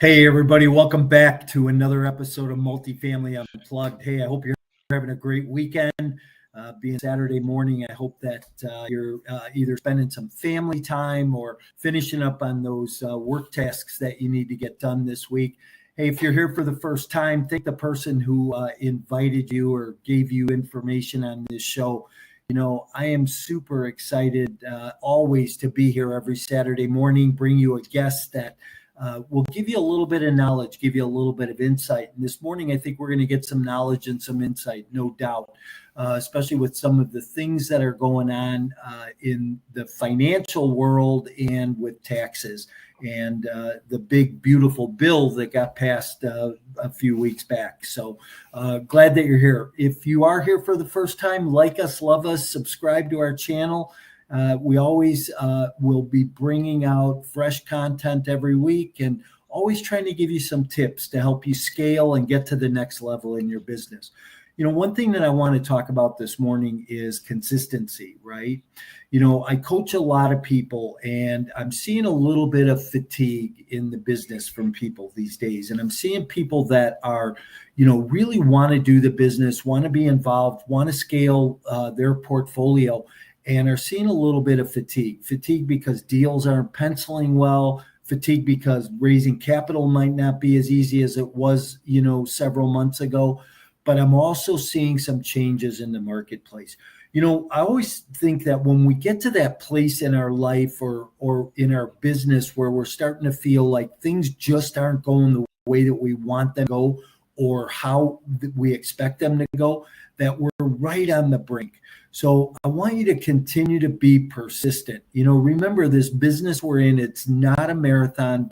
Hey, everybody, welcome back to another episode of Multifamily Unplugged. Hey, I hope you're having a great weekend. Being Saturday morning, I hope that you're either spending some family time or finishing up on those work tasks that you need to get done this week. Hey, if you're here for the first time, thank the person who invited you or gave you information on this show. You know, I am super excited always to be here every Saturday morning, bring you a guest that will give you a little bit of knowledge, give you a little bit of insight. And this morning, I think we're going to get some knowledge and some insight, no doubt, especially with some of the things that are going on in the financial world and with taxes and the big, beautiful bill that got passed a few weeks back. So glad that you're here. If you are here for the first time, like us, love us, subscribe to our channel. We always will be bringing out fresh content every week and always trying to give you some tips to help you scale and get to the next level in your business. You know, one thing that I want to talk about this morning is consistency, right? You know, I coach a lot of people and I'm seeing a little bit of fatigue in the business from people these days. And I'm seeing people that are, you know, really want to do the business, want to be involved, want to scale their portfolio, and are seeing a little bit of fatigue because deals aren't penciling well, fatigue because raising capital might not be as easy as it was, you know, several months ago. But I'm also seeing some changes in the marketplace. You know, I always think that when we get to that place in our life or in our business where we're starting to feel like things just aren't going the way that we want them to go or how we expect them to go, that we're right on the brink. So I want you to continue to be persistent. You know, remember this business we're in, it's not a marathon,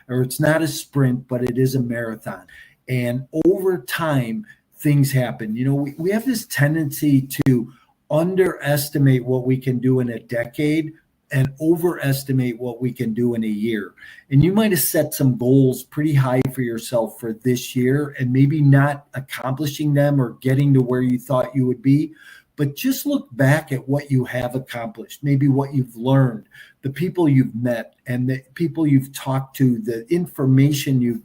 or it's not a sprint, but it is a marathon. And over time, things happen. You know, we have this tendency to underestimate what we can do in a decade and overestimate what we can do in a year. And you might have set some goals pretty high for yourself for this year and maybe not accomplishing them or getting to where you thought you would be. But just look back at what you have accomplished, maybe what you've learned, the people you've met and the people you've talked to, the information you've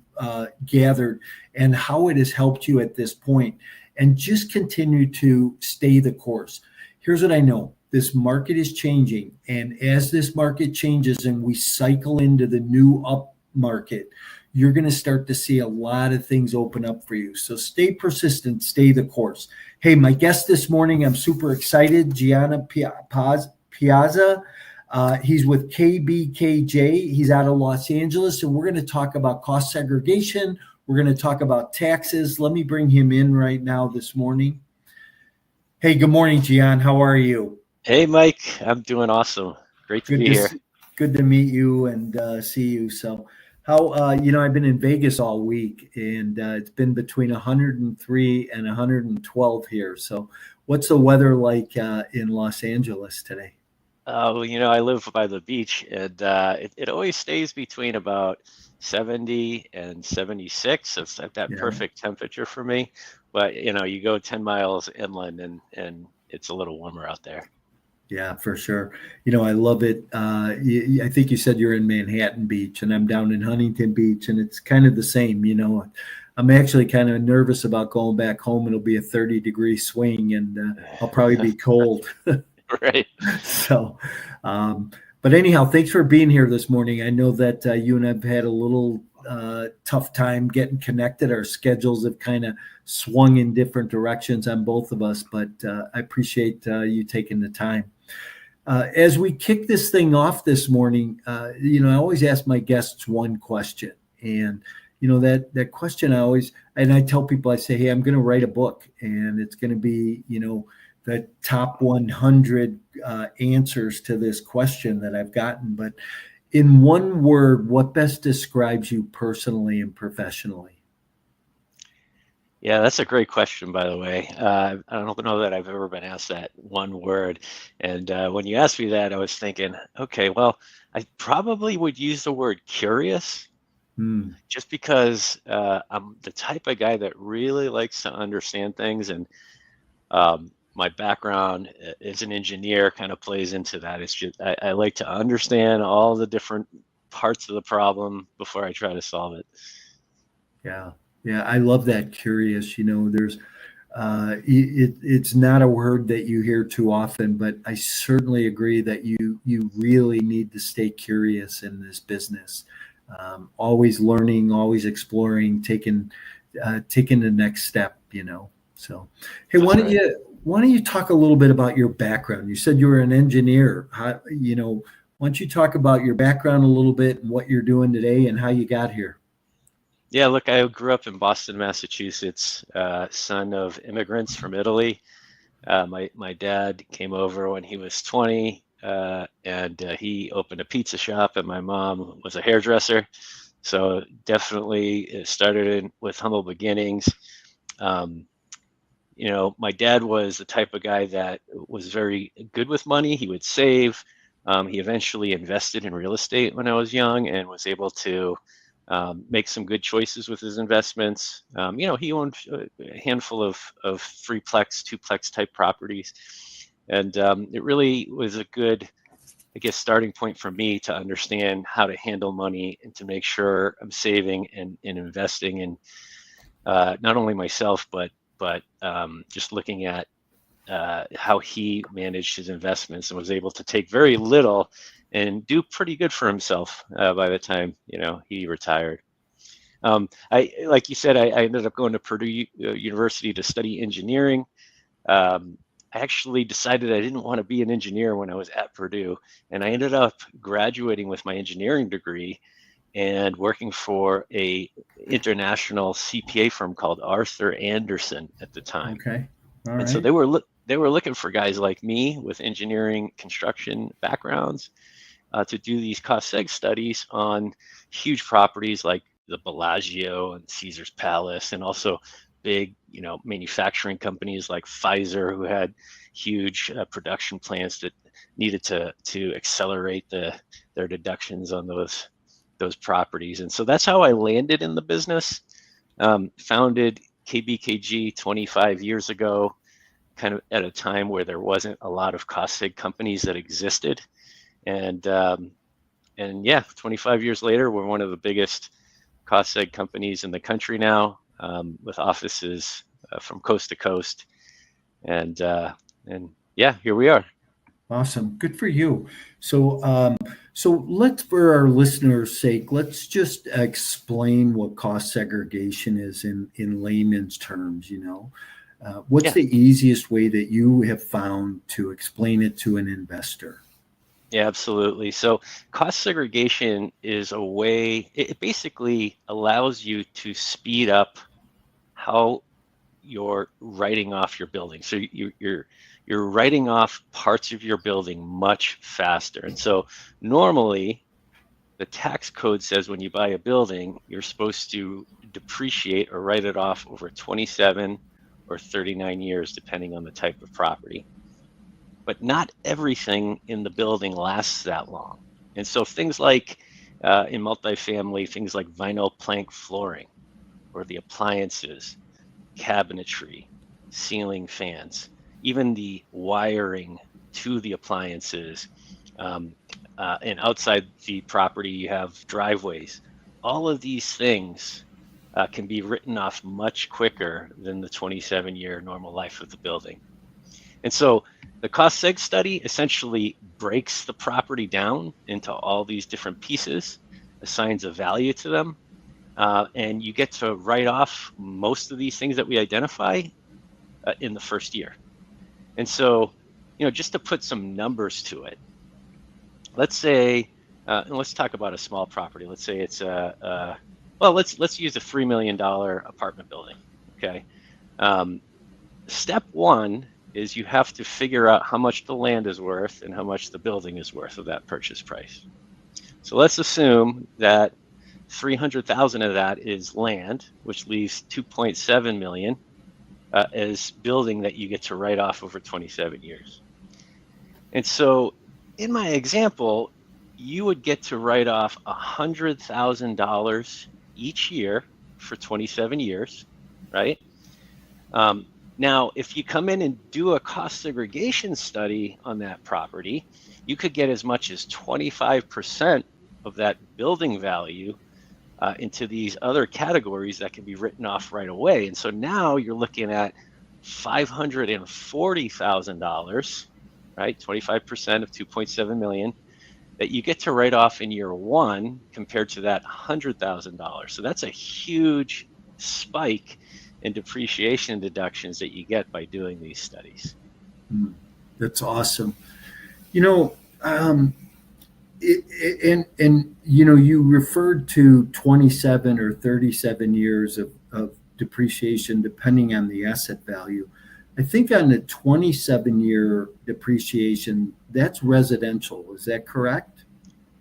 gathered and how it has helped you at this point. And just continue to stay the course. Here's what I know. This market is changing. And as this market changes and we cycle into the new up market, you're going to start to see a lot of things open up for you. So stay persistent, stay the course. Hey, my guest this morning, I'm super excited, Gian Pazzia. He's with KBKG. He's out of Los Angeles, and we're going to talk about cost segregation. We're going to talk about taxes. Let me bring him in right now this morning. Hey, good morning, Gian. How are you? Hey, Mike. I'm doing awesome. Great to be here. Good to meet you and see you. So how, you know, I've been in Vegas all week and it's been between 103 and 112 here. So what's the weather like in Los Angeles today? Well, you know, I live by the beach and it always stays between about 70 and 76. So it's like that perfect temperature for me. But, you know, you go 10 miles inland and it's a little warmer out there. Yeah, for sure. You know, I love it. I think you said you're in Manhattan Beach and I'm down in Huntington Beach and it's kind of the same, you know. I'm actually kind of nervous about going back home. It'll be a 30-degree swing and I'll probably be cold. Right. So, but anyhow, thanks for being here this morning. I know that you and I've had a little tough time getting connected. Our schedules have kind of swung in different directions on both of us, but I appreciate you taking the time. As we kick this thing off this morning, you know, I always ask my guests one question. And, you know, that question I tell people, I say, hey, I'm going to write a book and it's going to be, you know, the top 100 answers to this question that I've gotten. But in one word, what best describes you personally and professionally? Yeah, that's a great question, by the way. I don't know that I've ever been asked that one word. And when you asked me that, I was thinking, okay, well, I probably would use the word curious, just because I'm the type of guy that really likes to understand things. And my background as an engineer kind of plays into that. It's just I like to understand all the different parts of the problem before I try to solve it. Yeah. Yeah. I love that, curious. There's it's not a word that you hear too often, but I certainly agree that you really need to stay curious in this business. Always learning, always exploring, taking the next step. So, hey, That's why don't right. you talk a little bit about your background? You said you were an engineer. Why don't you talk about your background a little bit and what you're doing today and how you got here? Yeah, look, I grew up in Boston, Massachusetts, son of immigrants from Italy. My dad came over when he was 20, and he opened a pizza shop, and my mom was a hairdresser. So definitely it started with humble beginnings. Um, my dad was the type of guy that was very good with money. He would save. He eventually invested in real estate when I was young and was able to make some good choices with his investments. He owned a handful of threeplex, twoplex type properties. And it really was a good, I guess, starting point for me to understand how to handle money and to make sure I'm saving and investing in not only myself, but just looking at how he managed his investments and was able to take very little and do pretty good for himself by the time he retired. Like you said, I ended up going to Purdue University to study engineering. I actually decided I didn't want to be an engineer when I was at Purdue, and I ended up graduating with my engineering degree and working for a international CPA firm called Arthur Andersen at the time. Okay. All And so right. they were looking for guys like me with engineering construction backgrounds to do these cost seg studies on huge properties like the Bellagio and Caesar's Palace, and also big manufacturing companies like Pfizer, who had huge production plants that needed to accelerate their deductions on those properties. And so that's how I landed in the business. Founded KBKG 25 years ago, kind of at a time where there wasn't a lot of cost seg companies that existed. And yeah, 25 years later, we're one of the biggest cost seg companies in the country now, with offices from coast to coast. And yeah, here we are. Awesome. Good for you. So let's, for our listeners' sake, let's just explain what cost segregation is in layman's terms. What's Yeah. the easiest way that you have found to explain it to an investor? Yeah, absolutely. So cost segregation is a way, it basically allows you to speed up how you're writing off your building. So you're writing off parts of your building much faster. And so normally the tax code says when you buy a building, you're supposed to depreciate or write it off over 27 or 39 years, depending on the type of property. But not everything in the building lasts that long. And so things like in multifamily, things like vinyl plank flooring or the appliances, cabinetry, ceiling fans, even the wiring to the appliances, and outside the property you have driveways. All of these things can be written off much quicker than the 27-year normal life of the building. And so the cost seg study essentially breaks the property down into all these different pieces, assigns a value to them, and you get to write off most of these things that we identify in the first year. And so, just to put some numbers to it, let's say, and let's talk about a small property. Let's say it's let's use a $3 million apartment building. Okay. Step one is you have to figure out how much the land is worth and how much the building is worth of that purchase price. So let's assume that 300,000 of that is land, which leaves 2.7 million as building that you get to write off over 27 years. And so in my example, you would get to write off $100,000 each year for 27 years, right? Now, if you come in and do a cost segregation study on that property, you could get as much as 25% of that building value into these other categories that can be written off right away. And so now you're looking at $540,000, right? 25% of 2.7 million that you get to write off in year one compared to that $100,000. So that's a huge spike in depreciation deductions that you get by doing these studies. That's awesome. You know, and you know, you referred to 27 or 37 years of depreciation depending on the asset value. I think on the 27-year depreciation, that's residential. Is that correct?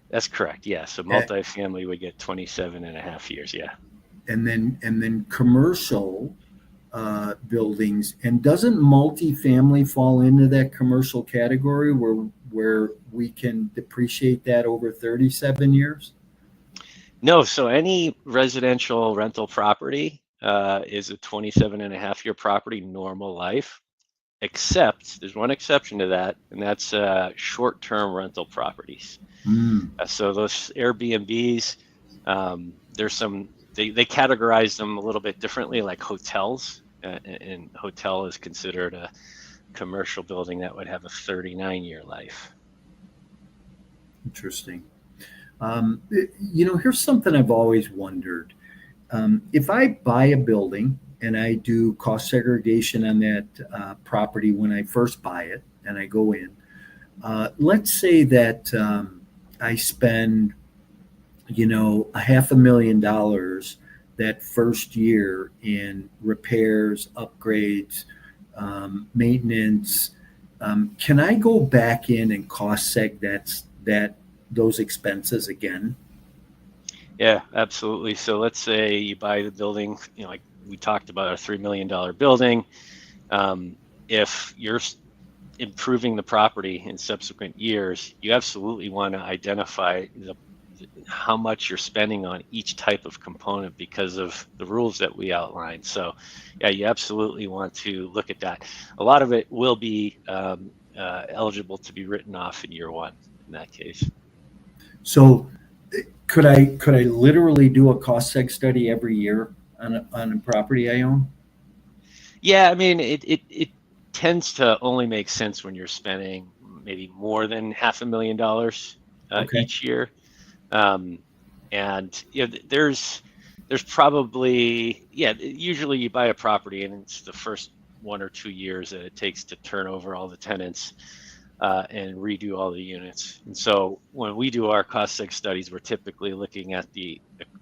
That's correct. Yeah. So multifamily would get 27 and a half years. Yeah. And then commercial buildings. And doesn't multifamily fall into that commercial category where we can depreciate that over 37 years? No. So any residential rental property is a 27 and a half year property, normal life, except there's one exception to that, and that's short-term rental properties. So those Airbnbs, there's some, they categorize them a little bit differently, like hotels. And hotel is considered a commercial building that would have a 39-year life. Interesting. You know, here's something I've always wondered. If I buy a building and I do cost segregation on that property when I first buy it and I go in, let's say that I spend, you know, $500,000 that first year in repairs, upgrades, maintenance. Can I go back in and cost seg those expenses again? Yeah, absolutely. So let's say you buy the building, you know, like we talked about, a $3 million building. If you're improving the property in subsequent years, you absolutely want to identify how much you're spending on each type of component because of the rules that we outlined. So yeah, you absolutely want to look at that. A lot of it will be eligible to be written off in year one in that case. So could I literally do a cost seg study every year on a property I own? Yeah, I mean, it tends to only make sense when you're spending maybe more than $500,000 Okay. each year. And you know, there's probably, yeah, usually you buy a property and it's the first 1 or 2 years that it takes to turn over all the tenants and redo all the units. And so when we do our cost seg studies, we're typically looking at the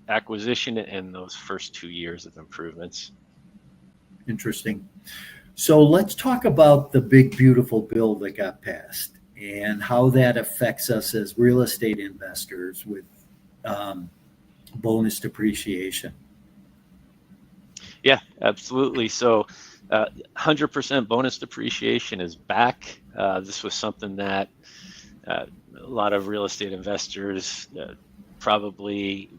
acquisition and those first 2 years of improvements. Interesting. So let's talk about the big, beautiful bill that got passed and how that affects us as real estate investors with bonus depreciation. Yeah, absolutely. So 100% bonus depreciation is back. This was something that a lot of real estate investors probably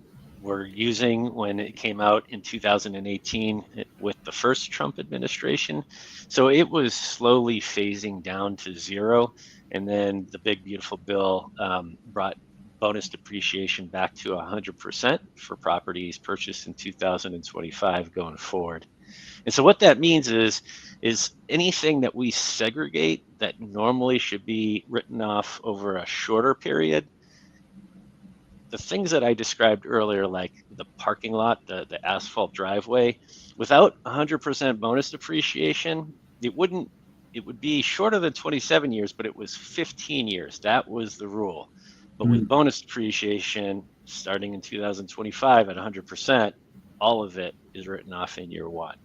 were using when it came out in 2018 with the first Trump administration. So it was slowly phasing down to zero. And then the big, beautiful bill brought bonus depreciation back to 100% for properties purchased in 2025 going forward. And so what that means is anything that we segregate that normally should be written off over a shorter period, the things that I described earlier, like the parking lot, the asphalt driveway, without 100% bonus depreciation, it would be shorter than 27 years, but it was 15 years. That was the rule. But with bonus depreciation starting in 2025 at 100%, all of it is written off in year one.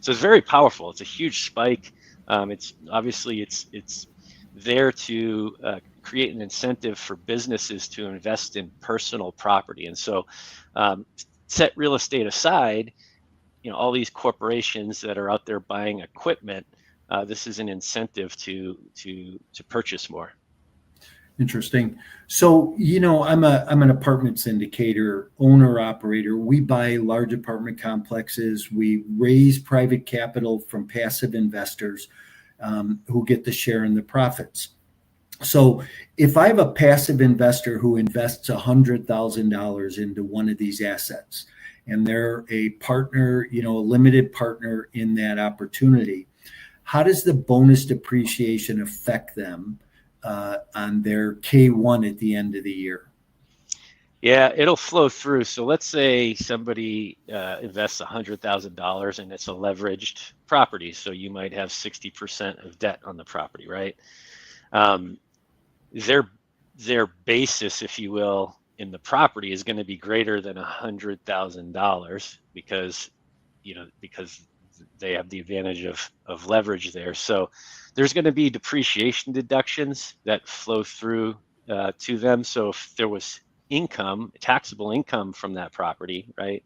So it's very powerful. It's a huge spike. It's obviously it's there to create an incentive for businesses to invest in personal property. And so set real estate aside, you know, all these corporations that are out there buying equipment, this is an incentive to purchase more. Interesting. So, you know, I'm an apartment syndicator, owner operator. We buy large apartment complexes. We raise private capital from passive investors who get to share in the profits. So if I have a passive investor who invests $100,000 into one of these assets, and they're a partner, a limited partner in that opportunity, how does the bonus depreciation affect them on their K1 at the end of the year? Yeah, it'll flow through. So let's say somebody invests $100,000 and it's a leveraged property. So you might have 60% of debt on the property, right? Um, their their basis, if you will, in the property is going to be greater than $100,000 because they have the advantage of leverage there. So there's going to be depreciation deductions that flow through to them. So if there was income, taxable income from that property, right,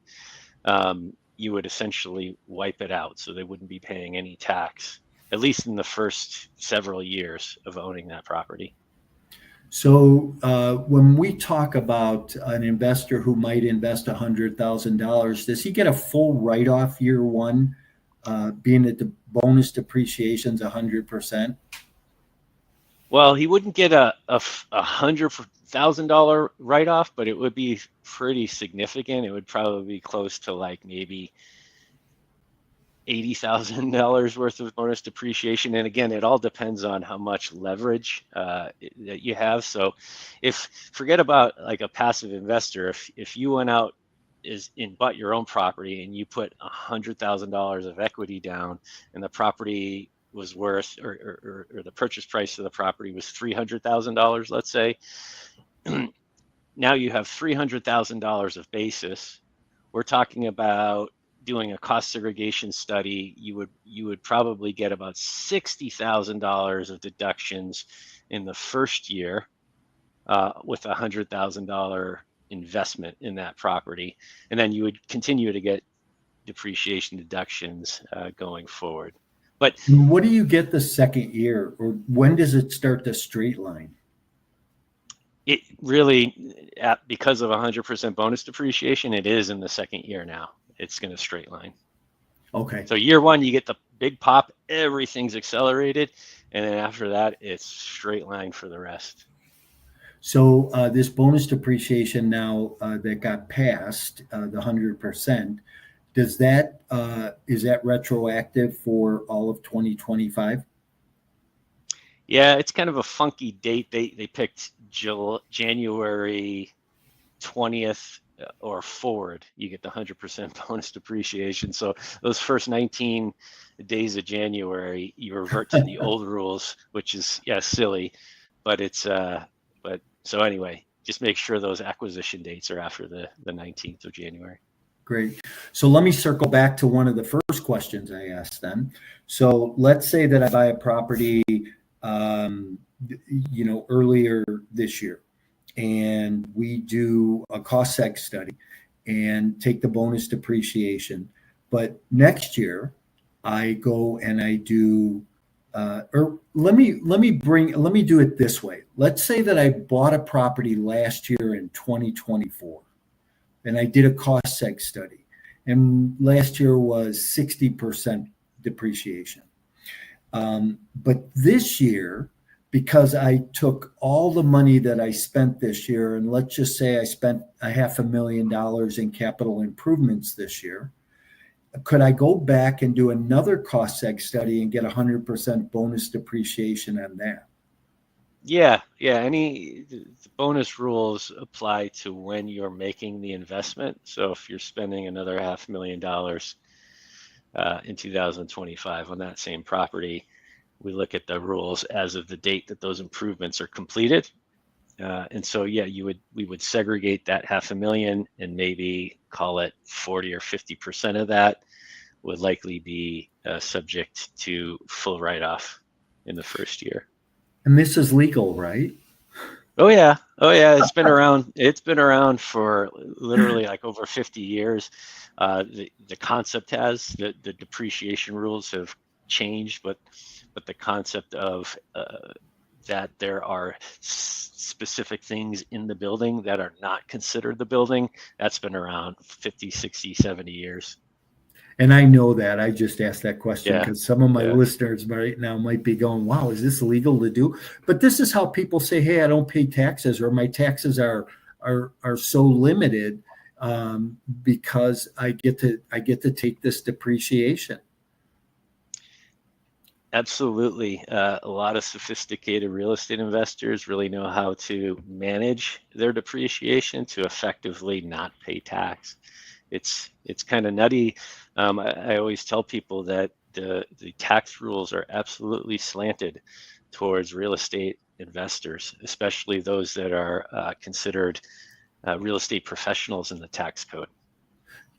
you would essentially wipe it out. So they wouldn't be paying any tax, at least in the first several years of owning that property. So when we talk about an investor who might invest $100,000, does he get a full write-off year one, being that the bonus depreciation is 100%? Well, he wouldn't get a $100,000 write-off, but it would be pretty significant. It would probably be close to like maybe $80,000 worth of bonus depreciation. And again, it all depends on how much leverage that you have. So forget about like a passive investor, if you went out and bought your own property and you put $100,000 of equity down and the property was worth or the purchase price of the property was $300,000, let's say, now you have $300,000 of basis. We're talking about doing a cost segregation study. You would probably get about $60,000 of deductions in the first year with a $100,000 investment in that property, and then you would continue to get depreciation deductions going forward. But what do you get the second year, or when does it start to straight line? it really, because of 100% bonus depreciation, it is in the second year now. It's going to straight line. Okay. So year one, you get the big pop, everything's accelerated, and then after that, it's straight line for the rest. So this bonus depreciation now that got passed, the 100%, is that retroactive for all of 2025? Yeah, it's kind of a funky date. They picked January 20th or forward. You get the 100% bonus depreciation. So those first 19 days of January, you revert to the old rules, which is silly, but so anyway, just make sure those acquisition dates are after the 19th of January. Great. So let me circle back to one of the first questions I asked then. So let's say that I buy a property, earlier this year, and we do a cost seg study and take the bonus depreciation. But next year, I go and I do, or let me do it this way. Let's say that I bought a property last year in 2024. And I did a cost seg study, and last year was 60% depreciation. But this year, because I took all the money that I spent this year, and let's just say I spent $500,000 in capital improvements this year, could I go back and do another cost seg study and get 100% bonus depreciation on that? Yeah. The bonus rules apply to when you're making the investment. So if you're spending another $500,000 in 2025 on that same property, we look at the rules as of the date that those improvements are completed. And so, we would segregate that $500,000 and maybe call it 40 or 50% of that would likely be subject to full write-off in the first year. And this is legal, right? Oh yeah. It's been around. It's been around for literally like over 50 years. The concept has the depreciation rules have changed, but the concept of that there are specific things in the building that are not considered the building, that's been around 50, 60, 70 years. And I know that. I just asked that question Yeah. because some of my Yeah. listeners right now might be going, wow, is this legal to do? But this is how people say, hey, I don't pay taxes, or my taxes are so limited because I get to take this depreciation. Absolutely. A lot of sophisticated real estate investors really know how to manage their depreciation to effectively not pay tax. It's kind of nutty. I always tell people that the tax rules are absolutely slanted towards real estate investors, especially those that are considered real estate professionals in the tax code.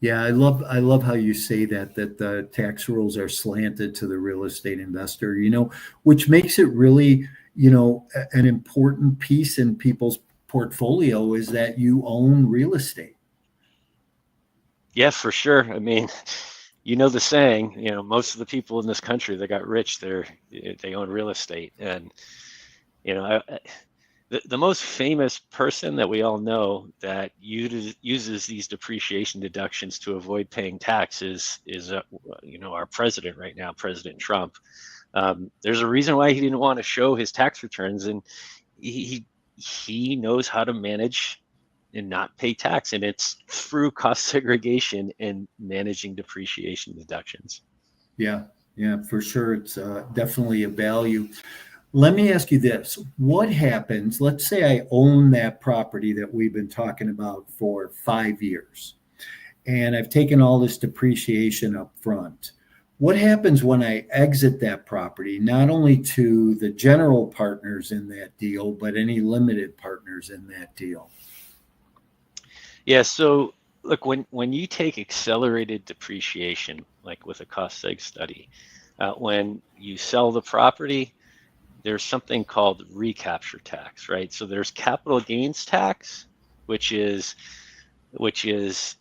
Yeah, I love how you say that the tax rules are slanted to the real estate investor, which makes it really, an important piece in people's portfolio is that you own real estate. Yeah, for sure. I mean, you know the saying, most of the people in this country that got rich, they own real estate. And, the most famous person that we all know that uses these depreciation deductions to avoid paying taxes is our president right now, President Trump. There's a reason why he didn't want to show his tax returns, and he knows how to manage and not pay tax, and it's through cost segregation and managing depreciation deductions. Yeah, yeah, for sure. It's definitely a value. Let me ask you this. What happens? Let's say I own that property that we've been talking about for 5 years, and I've taken all this depreciation up front. What happens when I exit that property, not only to the general partners in that deal, but any limited partners in that deal? Yeah, so look, when you take accelerated depreciation, like with a cost seg study, when you sell the property, there's something called recapture tax, right? So there's capital gains tax, which is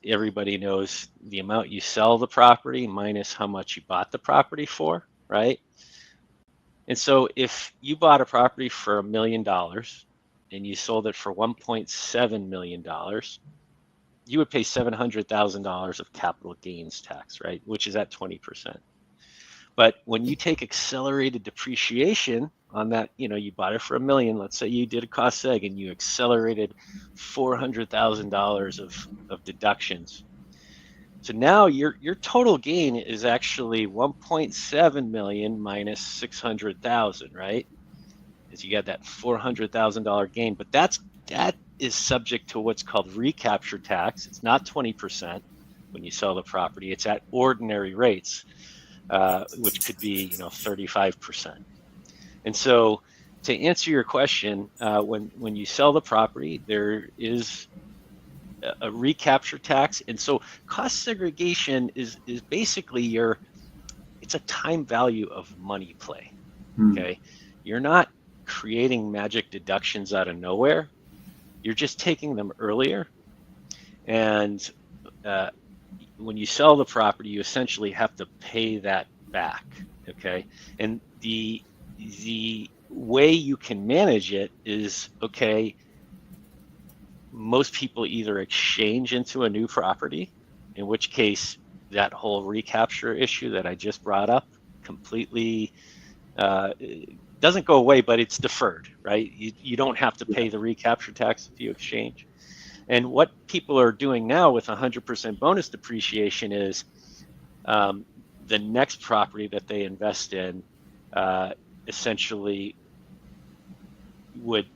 everybody knows the amount you sell the property minus how much you bought the property for, right? And so if you bought a property for $1 million and you sold it for $1.7 million, you would pay $700,000 of capital gains tax, right? Which is at 20%. But when you take accelerated depreciation on that, you bought it for $1 million. Let's say you did a cost seg and you accelerated $400,000 of deductions. So now your total gain is actually 1.7 million minus 600,000, right? Because you got that $400,000 gain, but that is subject to what's called recapture tax. It's not 20% when you sell the property. It's at ordinary rates, which could be 35%. And so to answer your question, when you sell the property, there is a recapture tax. And so cost segregation is basically it's a time value of money play. Okay. You're not creating magic deductions out of nowhere. You're just taking them earlier. And when you sell the property, you essentially have to pay that back. Okay. And the way you can manage it is, okay, most people either exchange into a new property, in which case that whole recapture issue that I just brought up completely doesn't go away, but it's deferred, right? You don't have to pay the recapture tax if you exchange. And what people are doing now with 100% bonus depreciation is the next property that they invest in essentially would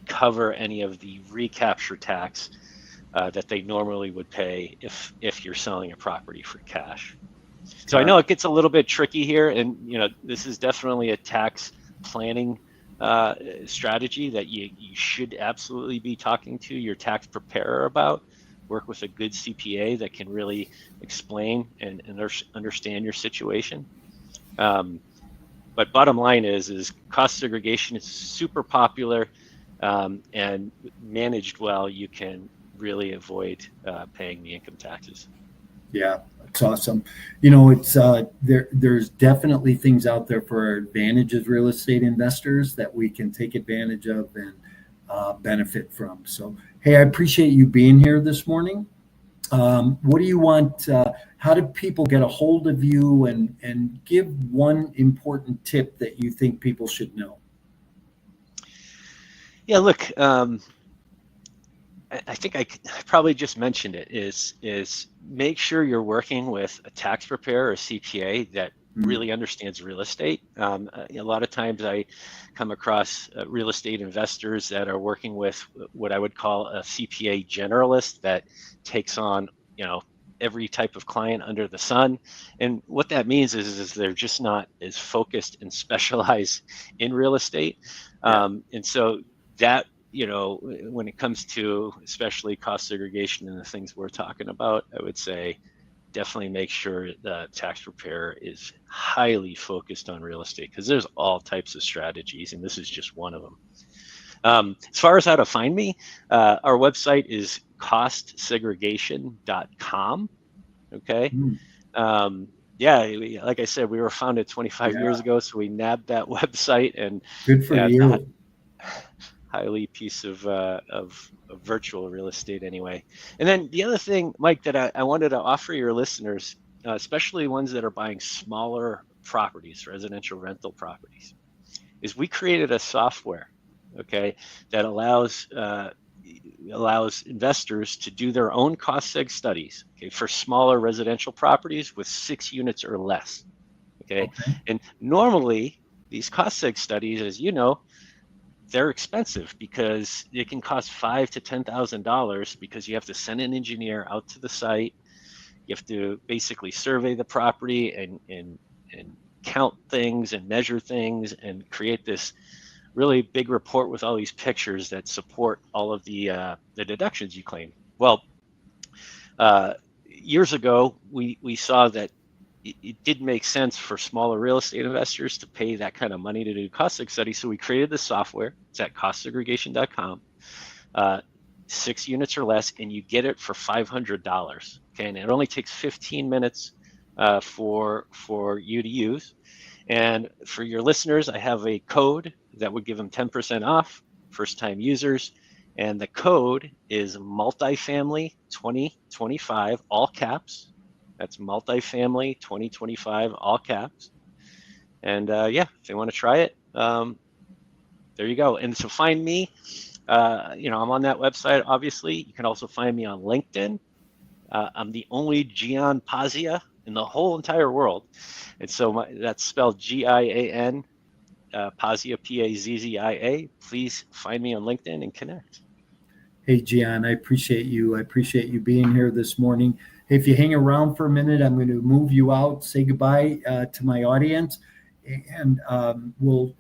cover any of the recapture tax that they normally would pay if you're selling a property for cash. So I know it gets a little bit tricky here, and this is definitely a tax planning strategy that you should absolutely be talking to your tax preparer about. Work with a good CPA that can really explain and understand your situation. But bottom line is cost segregation is super popular, and managed well, you can really avoid paying the income taxes. Yeah, it's awesome. It's there's definitely things out there for our advantage as real estate investors that we can take advantage of and benefit from. So, hey, I appreciate you being here this morning. What do you want? How do people get a hold of you, and give one important tip that you think people should know? Yeah, look, I think I probably just mentioned it, is make sure you're working with a tax preparer or CPA that really understands real estate. A lot of times I come across real estate investors that are working with what I would call a CPA generalist that takes on, every type of client under the sun. And what that means is they're just not as focused and specialized in real estate. And so that, when it comes to especially cost segregation and the things we're talking about, I would say definitely make sure the tax preparer is highly focused on real estate, because there's all types of strategies, and this is just one of them. As far as how to find me, our website is costsegregation.com. Okay. Like I said, we were founded 25 years ago, so we nabbed that website, and good for you. Highly piece of virtual real estate anyway. And then the other thing, Mike, that I wanted to offer your listeners, especially ones that are buying smaller properties, residential rental properties, is we created a software, okay, that allows investors to do their own cost seg studies, okay, for smaller residential properties with 6 units or less. Okay. And normally these cost seg studies, as you know, they're expensive because it can cost $5,000 to $10,000, because you have to send an engineer out to the site. You have to basically survey the property and count things and measure things and create this really big report with all these pictures that support all of the deductions you claim. Well, years ago, we saw that it didn't make sense for smaller real estate investors to pay that kind of money to do cost seg studies. So we created this software. It's at costsegregation.com, 6 units or less, and you get it for $500. Okay, and it only takes 15 minutes for you to use. And for your listeners, I have a code that would give them 10% off, first-time users. And the code is Multifamily 2025, all caps. That's Multifamily 2025, all caps. And if they want to try it, there you go. And so find me. I'm on that website, obviously. You can also find me on LinkedIn. I'm the only Gian Pazzia in the whole entire world. And so that's spelled Gian, Pazzia, Pazzia. Please find me on LinkedIn and connect. Hey, Gian, I appreciate you. I appreciate you being here this morning. If you hang around for a minute, I'm going to move you out, say goodbye to my audience, and we'll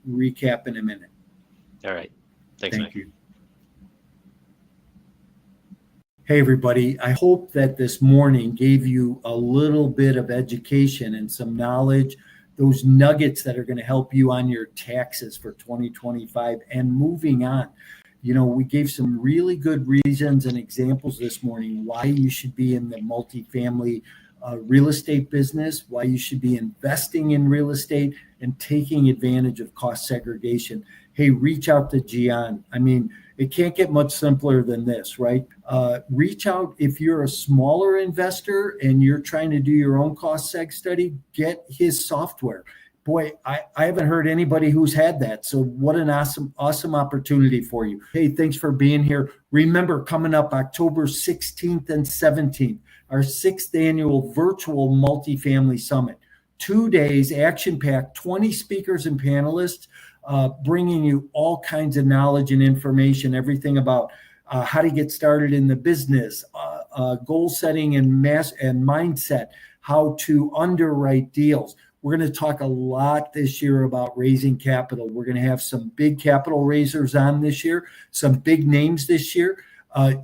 recap in a minute. All right. Thanks, Thank Mike. you. Hey, everybody. I hope that this morning gave you a little bit of education and some knowledge, those nuggets that are going to help you on your taxes for 2025 and moving on. We gave some really good reasons and examples this morning why you should be in the multifamily real estate business, why you should be investing in real estate and taking advantage of cost segregation. Hey, reach out to Gian. I mean, it can't get much simpler than this, right? Reach out if you're a smaller investor and you're trying to do your own cost seg study, get his software. Boy, I haven't heard anybody who's had that. So what an awesome opportunity for you. Hey, thanks for being here. Remember, coming up October 16th and 17th, our 6th annual virtual multifamily summit. 2 days, action-packed, 20 speakers and panelists, bringing you all kinds of knowledge and information, everything about how to get started in the business, goal setting and mindset, how to underwrite deals. We're going to talk a lot this year about raising capital. We're going to have some big capital raisers on this year, some big names this year.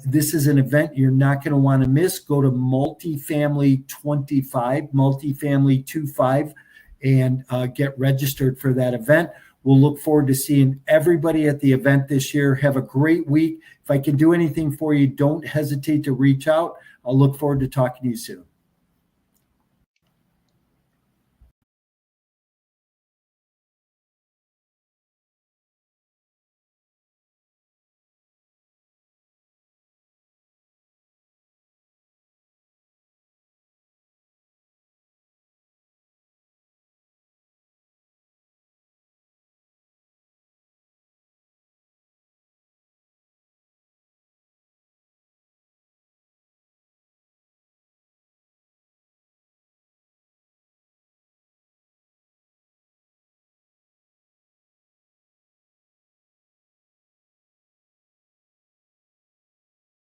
This is an event you're not going to want to miss. Go to Multifamily 25, Multifamily 25, and get registered for that event. We'll look forward to seeing everybody at the event this year. Have a great week. If I can do anything for you, don't hesitate to reach out. I'll look forward to talking to you soon.